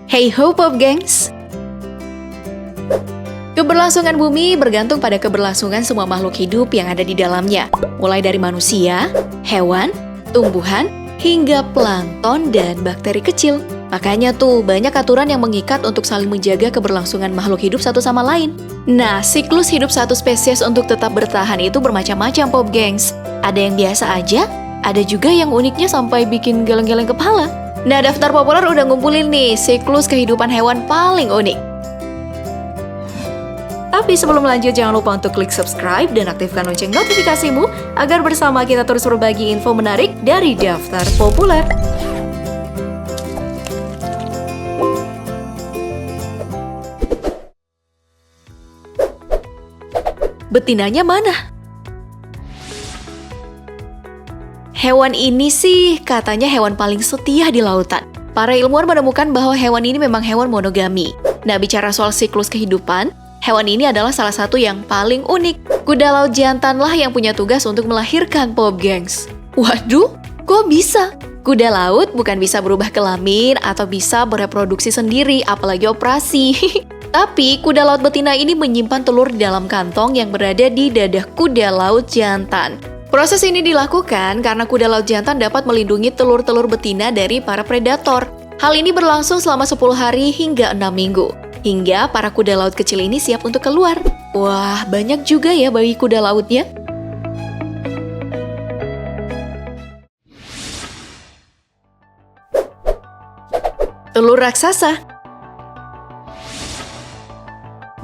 Hey ho Pop Gengs! Keberlangsungan bumi bergantung pada keberlangsungan semua makhluk hidup yang ada di dalamnya, mulai dari manusia, hewan, tumbuhan, hingga plankton dan bakteri kecil. Makanya tuh banyak aturan yang mengikat untuk saling menjaga keberlangsungan makhluk hidup satu sama lain. Nah, siklus hidup satu spesies untuk tetap bertahan itu bermacam-macam Pop Gengs. Ada yang biasa aja, ada juga yang uniknya sampai bikin geleng-geleng kepala. Nah, daftar populer udah ngumpulin nih siklus kehidupan hewan paling unik. Tapi sebelum lanjut, jangan lupa untuk klik subscribe dan aktifkan lonceng notifikasimu agar bersama kita terus berbagi info menarik dari daftar populer. Betinanya mana? Hewan ini sih katanya hewan paling setia di lautan. Para ilmuwan menemukan bahwa hewan ini memang hewan monogami. Nah, bicara soal siklus kehidupan, hewan ini adalah salah satu yang paling unik. Kuda laut jantan lah yang punya tugas untuk melahirkan Pop Gengs. Waduh, kok bisa? Kuda laut bukan bisa berubah kelamin atau bisa bereproduksi sendiri, apalagi operasi. Tapi kuda laut betina ini menyimpan telur di dalam kantong yang berada di dadah kuda laut jantan. Proses ini dilakukan karena kuda laut jantan dapat melindungi telur-telur betina dari para predator. Hal ini berlangsung selama 10 hari hingga 6 minggu. Hingga para kuda laut kecil ini siap untuk keluar. Wah, banyak juga ya bayi kuda lautnya. Telur raksasa.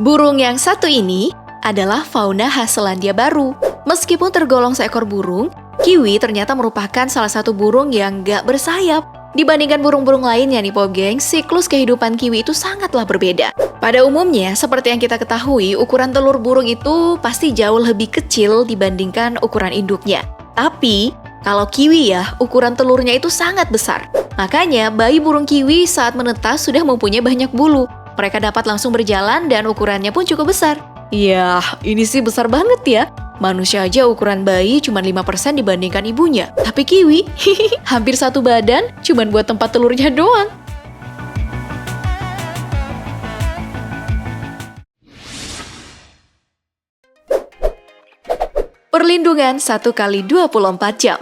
Burung yang satu ini adalah fauna khas Selandia Baru. Meskipun tergolong seekor burung, kiwi ternyata merupakan salah satu burung yang gak bersayap. Dibandingkan burung-burung lainnya nih Pop Gengs, siklus kehidupan kiwi itu sangatlah berbeda. Pada umumnya, seperti yang kita ketahui, ukuran telur burung itu pasti jauh lebih kecil dibandingkan ukuran induknya. Tapi, kalau kiwi ya, ukuran telurnya itu sangat besar. Makanya, bayi burung kiwi saat menetas sudah mempunyai banyak bulu. Mereka dapat langsung berjalan dan ukurannya pun cukup besar. Yah, ini sih besar banget ya. Manusia aja ukuran bayi cuma 5% dibandingkan ibunya. Tapi kiwi, hampir satu badan cuma buat tempat telurnya doang. Perlindungan 1x24 jam.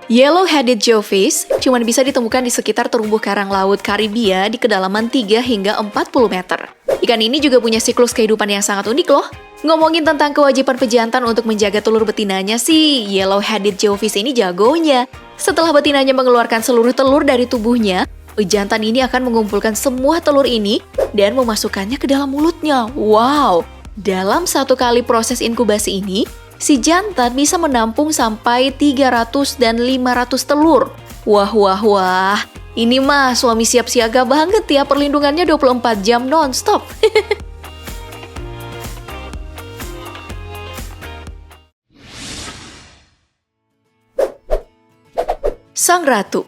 Yellow-headed jawfish cuma bisa ditemukan di sekitar terumbu karang laut Karibia di kedalaman 3 hingga 40 meter. Ikan ini juga punya siklus kehidupan yang sangat unik loh. Ngomongin tentang kewajiban pejantan untuk menjaga telur betinanya sih, yellow-headed jawfish ini jagonya. Setelah betinanya mengeluarkan seluruh telur dari tubuhnya, pejantan ini akan mengumpulkan semua telur ini dan memasukkannya ke dalam mulutnya. Wow! Dalam satu kali proses inkubasi ini, si jantan bisa menampung sampai 300 dan 500 telur. Wah. Ini mah suami siap siaga banget ya, perlindungannya 24 jam non-stop. Sang Ratu.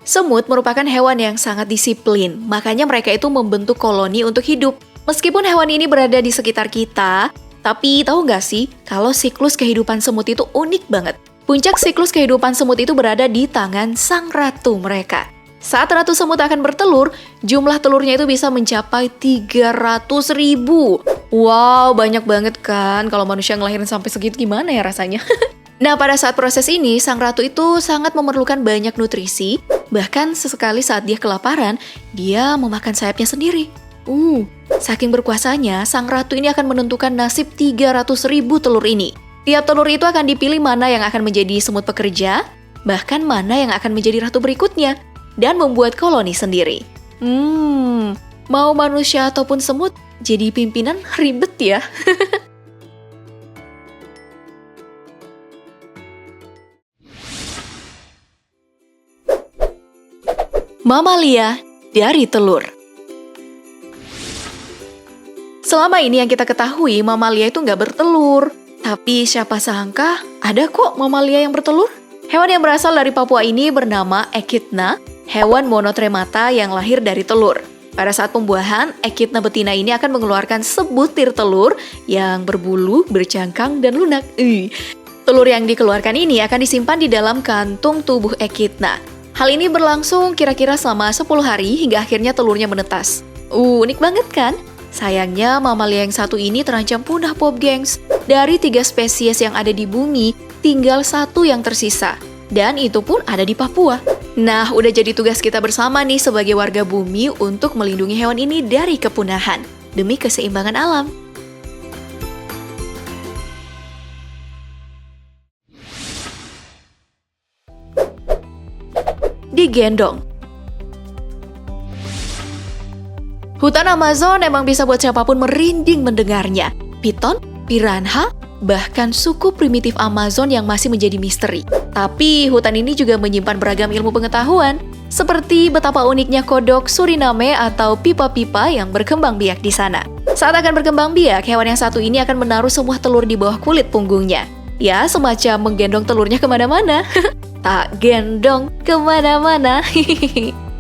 Semut merupakan hewan yang sangat disiplin, makanya mereka itu membentuk koloni untuk hidup. Meskipun hewan ini berada di sekitar kita, tapi tahu nggak sih kalau siklus kehidupan semut itu unik banget. Puncak siklus kehidupan semut itu berada di tangan sang ratu mereka. Saat ratu semut akan bertelur, jumlah telurnya itu bisa mencapai 300.000. Wow, banyak banget kan. Kalau manusia ngelahirin sampai segitu gimana ya rasanya? Nah, pada saat proses ini, sang ratu itu sangat memerlukan banyak nutrisi. Bahkan sesekali saat dia kelaparan, dia memakan sayapnya sendiri. Saking berkuasanya, sang ratu ini akan menentukan nasib 300.000 telur ini. Tiap telur itu akan dipilih mana yang akan menjadi semut pekerja, bahkan mana yang akan menjadi ratu berikutnya, dan membuat koloni sendiri. Mau manusia ataupun semut, jadi pimpinan ribet ya. Mamalia dari telur. Selama ini yang kita ketahui, mamalia itu nggak bertelur. Tapi siapa sangka ada kok mamalia yang bertelur? Hewan yang berasal dari Papua ini bernama Echidna, hewan monotremata yang lahir dari telur. Pada saat pembuahan, Echidna betina ini akan mengeluarkan sebutir telur yang berbulu, bercangkang, dan lunak. Telur yang dikeluarkan ini akan disimpan di dalam kantung tubuh Echidna. Hal ini berlangsung kira-kira selama 10 hari hingga akhirnya telurnya menetas. Unik banget kan? Sayangnya mamalia yang satu ini terancam punah, Pop Gengs. Dari 3 spesies yang ada di bumi, tinggal 1 yang tersisa. Dan itu pun ada di Papua. Nah, udah jadi tugas kita bersama nih sebagai warga bumi untuk melindungi hewan ini dari kepunahan. Demi keseimbangan alam. Digendong. Hutan Amazon emang bisa buat siapapun merinding mendengarnya. Piton, piranha, bahkan suku primitif Amazon yang masih menjadi misteri. Tapi hutan ini juga menyimpan beragam ilmu pengetahuan, seperti betapa uniknya kodok Suriname atau pipa-pipa yang berkembang biak di sana. Saat akan berkembang biak, hewan yang satu ini akan menaruh semua telur di bawah kulit punggungnya. Ya, semacam menggendong telurnya kemana-mana. Tak gendong kemana-mana.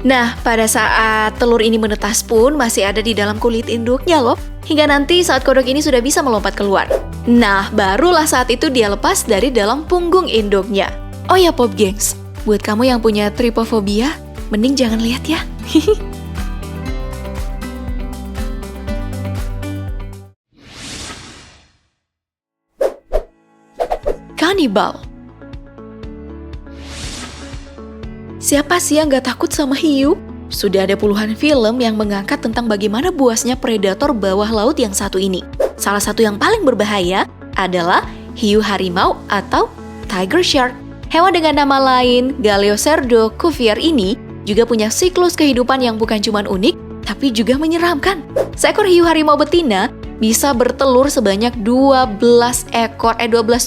Nah, pada saat telur ini menetas pun masih ada di dalam kulit induknya loh. Hingga nanti saat kodok ini sudah bisa melompat keluar. Nah, barulah saat itu dia lepas dari dalam punggung induknya. Oh ya Pop Gengs, buat kamu yang punya trypophobia, mending jangan lihat ya. Kanibal. Siapa sih yang gak takut sama hiu? Sudah ada puluhan film yang mengangkat tentang bagaimana buasnya predator bawah laut yang satu ini. Salah satu yang paling berbahaya adalah hiu harimau atau tiger shark. Hewan dengan nama lain, Galeocerdo cuvier ini juga punya siklus kehidupan yang bukan cuma unik, tapi juga menyeramkan. Seekor hiu harimau betina bisa bertelur sebanyak 12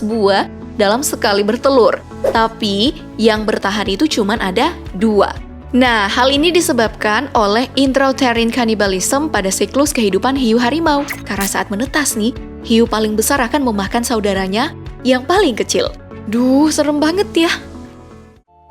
buah dalam sekali bertelur. Tapi yang bertahan itu cuma ada 2. Nah, hal ini disebabkan oleh intrauterine cannibalism pada siklus kehidupan hiu harimau. Karena saat menetas nih, hiu paling besar akan memakan saudaranya yang paling kecil. Duh, serem banget ya.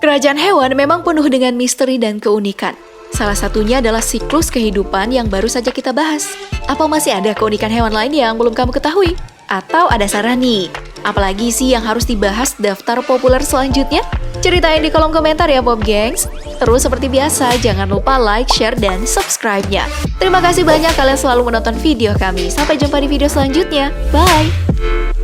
Kerajaan hewan memang penuh dengan misteri dan keunikan. Salah satunya adalah siklus kehidupan yang baru saja kita bahas. Apa masih ada keunikan hewan lain yang belum kamu ketahui? Atau ada saran nih? Apalagi sih yang harus dibahas daftar populer selanjutnya? Ceritain di kolom komentar ya Pop Gengs. Terus seperti biasa, jangan lupa like, share, dan subscribe-nya. Terima kasih banyak kalian selalu menonton video kami. Sampai jumpa di video selanjutnya. Bye!